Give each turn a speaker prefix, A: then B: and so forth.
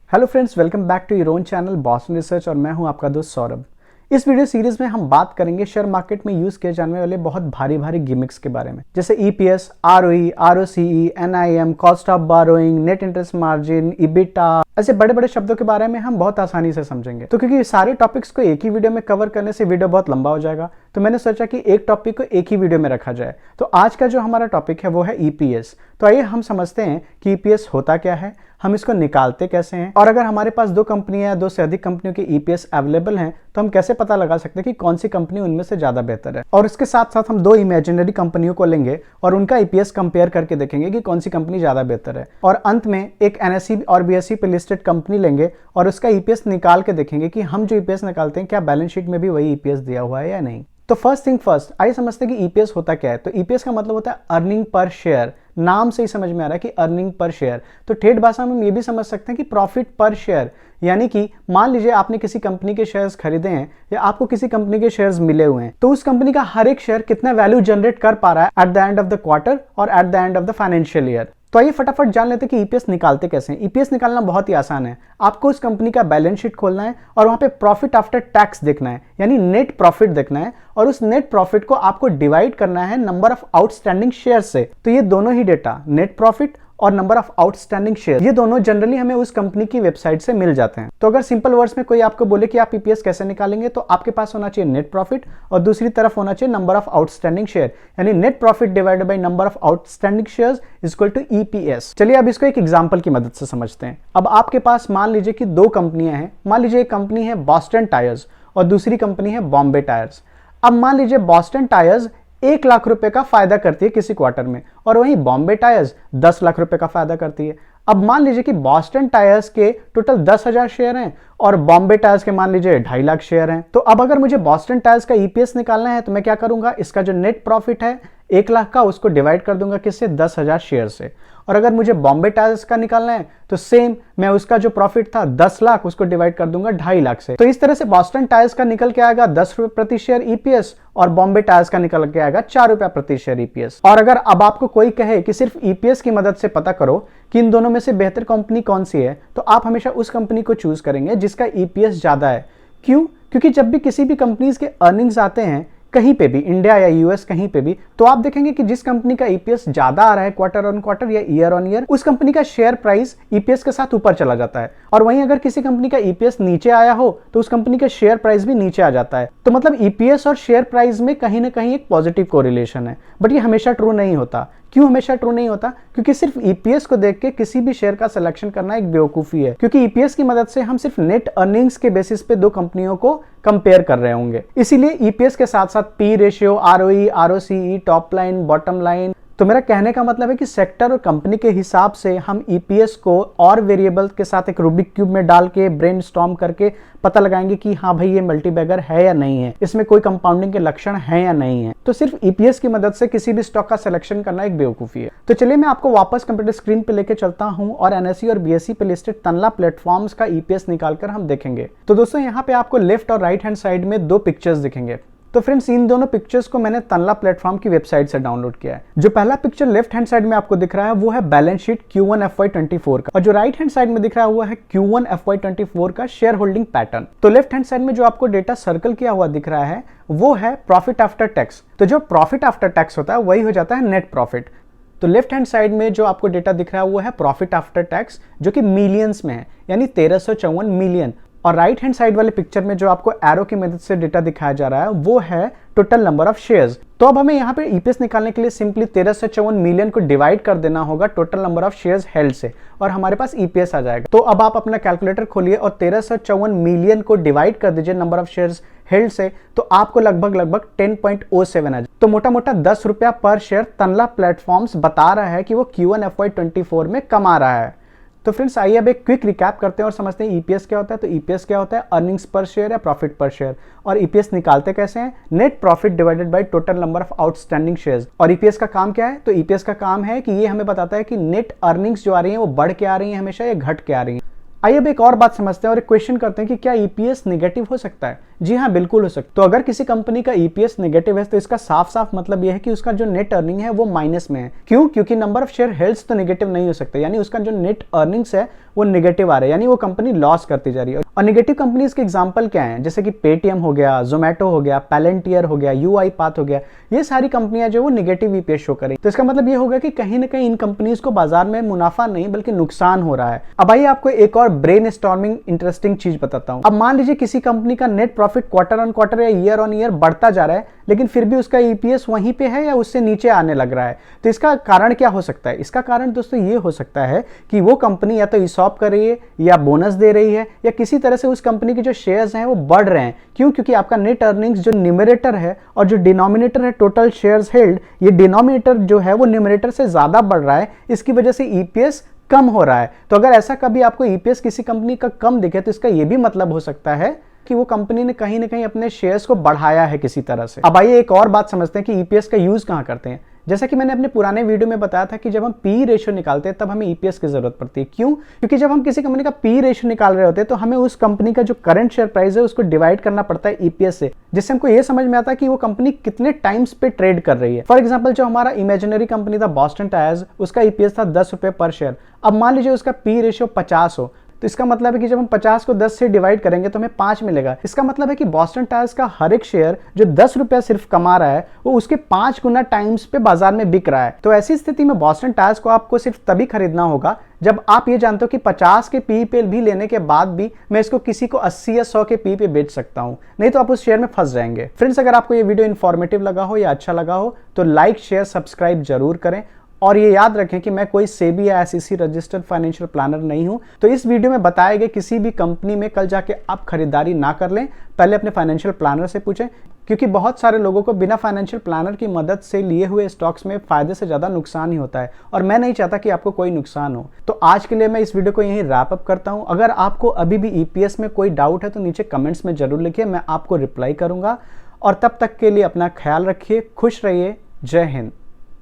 A: Hello friends, welcome back to your own channel Boston research और मैं हूं आपका दोस्त सौरभ। इस वीडियो सीरीज में हम बात करेंगे शेयर मार्केट में यूज किए जाने वाले बहुत भारी भारी गिमिक्स के बारे में, जैसे EPS, ROE, ROCE, NIM, cost of borrowing, net interest margin, EBITDA, ऐसे बड़े बड़े शब्दों के बारे में हम बहुत आसानी से समझेंगे। तो क्योंकि सारे टॉपिक्स को एक ही वीडियो में कवर करने से वीडियो बहुत लंबा हो जाएगा, तो मैंने सोचा कि एक टॉपिक को एक ही वीडियो में रखा जाए। तो आज का जो हमारा टॉपिक है वो है ईपीएस। तो आइए हम समझते हैं कि ईपीएस होता क्या है, हम इसको निकालते कैसे हैं, और अगर हमारे पास दो कंपनियां या दो से अधिक कंपनियों के ईपीएस अवेलेबल हैं तो हम कैसे पता लगा सकते हैं कि कौन सी कंपनी उनमें से ज्यादा बेहतर है। और इसके साथ साथ हम दो इमेजिनरी कंपनियों को लेंगे और उनका ईपीएस कंपेयर करके देखेंगे कि कौन सी कंपनी ज्यादा बेहतर है। और अंत में एक एनएसई और बीएसई पे लिस्टेड कंपनी लेंगे और उसका ईपीएस निकाल के देखेंगे कि हम जो ईपीएस निकालते हैं क्या बैलेंस शीट में भी वही ईपीएस दिया हुआ है या नहीं। तो फर्स्ट थिंग फर्स्ट, आइए समझते हैं कि ईपीएस होता क्या है। तो ईपीएस का मतलब होता है अर्निंग पर शेयर। नाम से ही समझ में आ रहा है कि अर्निंग पर शेयर। तो ठेठ भाषा में हम ये भी समझ सकते हैं कि प्रॉफिट पर शेयर, यानी कि मान लीजिए आपने किसी कंपनी के शेयर्स खरीदे हैं या आपको किसी कंपनी के शेयर्स मिले हुए हैं, तो उस कंपनी का हर एक शेयर कितना वैल्यू जनरेट कर पा रहा है at the end of the quarter और at the end of the financial year. तो आइए फटाफट जान लेते हैं कि ईपीएस निकालते कैसे हैं। ईपीएस निकालना बहुत ही आसान है। आपको उस कंपनी का बैलेंस शीट खोलना है और वहां पे प्रॉफिट आफ्टर टैक्स देखना है, यानी नेट प्रॉफिट देखना है, और उस नेट प्रॉफिट को आपको डिवाइड करना है नंबर ऑफ आउटस्टैंडिंग शेयर से। तो ये दोनों ही डेटा, नेट प्रॉफिट और नंबर ऑफ आउटस्टैंडिंग शेयर, ये दोनों जनरली हमें उस कंपनी की वेबसाइट से मिल जाते हैं। तो अगर सिंपल वर्ड्स में कोई आपको बोले कि आप ईपीएस कैसे निकालेंगे, तो आपके पास होना चाहिए नेट प्रॉफिट और दूसरी तरफ होना चाहिए नंबर ऑफ आउटस्टैंडिंग शेयर, यानी net profit divided by number of outstanding shares is equal to EPS. चलिए अब इसको एक एग्जांपल की मदद से समझते हैं। अब आपके पास मान लीजिए कि दो कंपनियां हैं। मान लीजिए एक कंपनी है बॉस्टन टायर्स और दूसरी कंपनी है बॉम्बे टायर्स। अब मान लीजिए बॉस्टन टायर्स 1 लाख रुपए का फायदा करती है किसी क्वार्टर में, और वहीं बॉम्बे टायर्स 10 लाख रुपए का फायदा करती है। अब मान लीजिए कि बॉस्टन टायर्स के टोटल 10,000 शेयर हैं और बॉम्बे टायर्स के मान लीजिए 2.5 लाख शेयर हैं। तो अब अगर मुझे बॉस्टन टायर्स का ईपीएस निकालना है तो मैं क्या करूंगा, इसका जो नेट प्रॉफिट है 1 लाख का, उसको डिवाइड कर दूंगा किससे, 10,000 शेयर से। और अगर मुझे बॉम्बे टायर्स का निकालना है तो सेम, मैं उसका जो प्रॉफिट था 10 लाख, उसको डिवाइड कर दूंगा 2.5 लाख से। तो इस तरह से बॉस्टन टायर्स का निकल के आएगा 10 रुपए प्रति शेयर ईपीएस और बॉम्बे टायर्स का निकल के आएगा 4 रुपया प्रति शेयर ईपीएस। और अगर अब आपको कोई कहे कि सिर्फ ईपीएस की मदद से पता करो कि इन दोनों में से बेहतर कंपनी कौन सी है, तो आप हमेशा उस कंपनी को चूज करेंगे जिसका ईपीएस ज्यादा है। क्यों? क्योंकि जब भी किसी भी कंपनीज के अर्निंग्स आते हैं कहीं पे भी, इंडिया या यूएस कहीं पे भी, तो आप देखेंगे कि जिस कंपनी का ईपीएस ज्यादा आ रहा है क्वार्टर ऑन क्वार्टर या ईयर ऑन ईयर, उस कंपनी का शेयर प्राइस ईपीएस के साथ ऊपर चला जाता है। और वहीं अगर किसी कंपनी का ईपीएस नीचे आया हो तो उस कंपनी का शेयर प्राइस भी नीचे आ जाता है। तो मतलब ईपीएस और शेयर प्राइस में कहीं ना कहीं एक पॉजिटिव कोरिलेशन है। बट ये हमेशा ट्रू नहीं होता। क्यों हमेशा ट्रू नहीं होता? क्योंकि सिर्फ ईपीएस को देख के किसी भी शेयर का सिलेक्शन करना एक बेवकूफी है, क्योंकि ईपीएस की मदद से हम सिर्फ नेट अर्निंग्स के बेसिस पे दो कंपनियों को कंपेयर कर रहे होंगे। इसीलिए ईपीएस के साथ साथ P ratio, ROE, ROCE, top line, bottom line. तो मेरा कहने का मतलब है कि सेक्टर और कंपनी के हिसाब से हम ईपीएस को और वेरिएबल के साथ एक रूबिक क्यूब में डाल के ब्रेनस्टॉर्म करके पता लगाएंगे कि हाँ भाई ये मल्टीबैगर है या नहीं है, इसमें कोई कंपाउंडिंग के लक्षण है या नहीं है। तो सिर्फ ईपीएस की मदद से किसी भी स्टॉक का सिलेक्शन करना एक बेवकूफी है। तो चलिए मैं आपको वापस कंप्यूटर स्क्रीन पे लेके चलता हूं और एनएसई और बीएसई पे लिस्टेड तनला प्लेटफॉर्म्स का ईपीएस निकालकर हम देखेंगे। तो दोस्तों यहाँ पे आपको लेफ्ट और राइट हैंड साइड में दो पिक्चर्स दिखेंगे। तो फ्रेंड्स इन दोनों पिक्चर्स को मैंने तनला प्लेटफॉर्म की वेबसाइट से डाउनलोड किया है। जो पहला पिक्चर लेफ्ट हैंड साइड में आपको दिख रहा है वो है बैलेंस शीट Q1 FY24 का, और जो राइट हैंड साइड में दिख रहा हुआ है Q1 FY24 का शेयर होल्डिंग पैटर्न। तो लेफ्ट हैंड साइड में जो आपको डेटा सर्कल किया हुआ दिख रहा है वो है प्रॉफिट आफ्टर टैक्स। तो जो प्रॉफिट आफ्टर टैक्स होता है वही हो जाता है नेट प्रॉफिट। तो लेफ्ट हैंड साइड में जो आपको डेटा दिख रहा है वो है प्रॉफिट आफ्टर टैक्स, जो कि मिलियंस में है, यानी 1354 मिलियन। और राइट हैंड साइड वाले पिक्चर में जो आपको एरो की मदद से डेटा दिखाया जा रहा है वो है टोटल नंबर ऑफ शेयर्स। तो अब हमें यहाँ पे ईपीएस निकालने के लिए सिंपली 1354 मिलियन को डिवाइड कर देना होगा total number of shares held से, और हमारे पास ईपीएस आ जाएगा। तो अब आप अपना कैलकुलेटर खोलिए और 1354 मिलियन को डिवाइड कर दीजिए नंबर ऑफ शेयर्स हेल्ड से, तो आपको लगभग 10.07 आ जाए। तो मोटा मोटा 10 रुपया पर शेयर तनला प्लेटफॉर्म्स बता रहा है कि वो Q1 FY24 में कमा रहा है। तो फ्रेंड्स आइए अब एक क्विक रिकैप करते हैं और समझते हैं ईपीएस क्या होता है। तो ईपीएस क्या होता है, अर्निंग्स पर शेयर या प्रॉफिट पर शेयर। और ईपीएस निकालते कैसे हैं, net profit divided by total number of outstanding shares. और ईपीएस का काम क्या है, तो ईपीएस का काम है कि ये हमें बताता है कि नेट अर्निंग्स जो आ रही है वो बढ़ के आ रही है हमेशा या घट के आ रही है। आइए अब एक और बात समझते हैं और एक क्वेश्चन करते हैं कि क्या ईपीएस नेगेटिव हो सकता है। जी हाँ, बिल्कुल हो सकता है। तो अगर किसी कंपनी का ईपीएस नेगेटिव है तो इसका साफ साफ मतलब यह है कि उसका जो नेट अर्निंग है वो माइनस में है। क्यों? क्योंकि नंबर ऑफ शेयर हेल्ड्स तो नेगेटिव नहीं हो सकते, यानी उसका जो नेट अर्निंग्स है वो नेगेटिव आ रहे हैं, यानी वो कंपनी लॉस करती जा रही है। और नेगेटिव कंपनीज के एग्जांपल क्या हैं, जैसे कि पेटीएम हो गया, जोमेटो हो गया, पैलेंटियर हो गया, यूआईपाथ हो गया, ये सारी कंपनियां जो वो नेगेटिव ईपीएस शो करें। तो इसका मतलब ये होगा कि कहीं ना कहीं इन कंपनीज को बाजार में मुनाफा नहीं बल्कि नुकसान हो रहा है। अब आइए आपको एक और ब्रेन स्टॉर्मिंग इंटरेस्टिंग चीज बताता हूं। अब मान लीजिए किसी कंपनी का net profit quarter on quarter या ईयर ऑन ईयर बढ़ता जा रहा है, लेकिन फिर भी उसका ईपीएस वहीं पे है या उससे नीचे आने लग रहा है। तो इसका कारण क्या हो सकता है? इसका कारण दोस्तों ये हो सकता है कि वो कंपनी या तो ईसॉप कर रही है या बोनस दे रही है या किसी तरह से उस कंपनी के जो शेयर्स हैं वो बढ़ रहे हैं। क्यों? क्योंकि आपका नेट अर्निंग्स जो न्यूमरेटर है और जो डिनोमिनेटर है टोटल शेयर्स हेल्ड, ये डिनोमिनेटर जो है वो न्यूमरेटर से ज्यादा बढ़ रहा है, इसकी वजह से ईपीएस कम हो रहा है। तो अगर ऐसा कभी आपको ईपीएस किसी कंपनी का कम दिखे तो इसका यह भी मतलब हो सकता है कि वो कंपनी ने कहीं ना कहीं अपने शेयर्स को बढ़ाया है किसी तरह से। अब आइए एक और बात समझते हैं कि ईपीएस का यूज कहां करते हैं। जैसा कि मैंने अपने पुराने वीडियो में बताया था कि जब हम पी रेशियो निकालते हैं तब हमें ईपीएस की जरूरत पड़ती है। क्यों? क्योंकि जब हम किसी कंपनी का पी रेशियो निकाल रहे होते हैं तो हमें उस कंपनी का जो करंट शेयर प्राइस है उसको डिवाइड करना पड़ता है ईपीएस से, जिससे हमको ये समझ में आता है कि वो कंपनी कितने टाइम्स पे ट्रेड कर रही है। फॉर एग्जाम्पल जो हमारा इमेजिनरी कंपनी था बॉस्टन टायर्स, उसका ईपीएस था 10 रुपए पर शेयर। अब मान लीजिए उसका पी रेशियो 50 हो, तो इसका मतलब है कि जब हम 50 को 10 से डिवाइड करेंगे तो हमें 5 मिलेगा। इसका मतलब है कि बॉस्टन टायर्स का हर एक शेयर जो 10 रुपया सिर्फ कमा रहा है वो उसके 5 गुना टाइम्स पे बाजार में बिक रहा है। तो ऐसी स्थिति में बॉस्टन टायर्स को आपको सिर्फ तभी खरीदना होगा जब आप ये जानते हो कि 50 के पी पे भी लेने के बाद भी मैं इसको किसी को 80 या 100 के पी पे बेच सकता हूं, नहीं तो आप उस शेयर में फंस जाएंगे। फ्रेंड्स, अगर आपको ये वीडियो इन्फॉर्मेटिव लगा हो या अच्छा लगा हो तो लाइक शेयर सब्सक्राइब जरूर करें। और ये याद रखें कि मैं कोई सेबी या एसईसी रजिस्टर्ड फाइनेंशियल प्लानर नहीं हूं। तो इस वीडियो में बताए गए किसी भी कंपनी में कल जाके आप खरीदारी ना कर लें, पहले अपने फाइनेंशियल प्लानर से पूछें, क्योंकि बहुत सारे लोगों को बिना फाइनेंशियल प्लानर की मदद से लिए हुए स्टॉक्स में फायदे से ज्यादा नुकसान ही होता है और मैं नहीं चाहता कि आपको कोई नुकसान हो। तो आज के लिए मैं इस वीडियो को यहीं रैप अप करता हूं। अगर आपको अभी भी ईपीएस में कोई डाउट है तो नीचे कमेंट्स में जरूर लिखिए, मैं आपको रिप्लाई करूंगा। और तब तक के लिए अपना ख्याल रखिए, खुश रहिए, जय हिंद।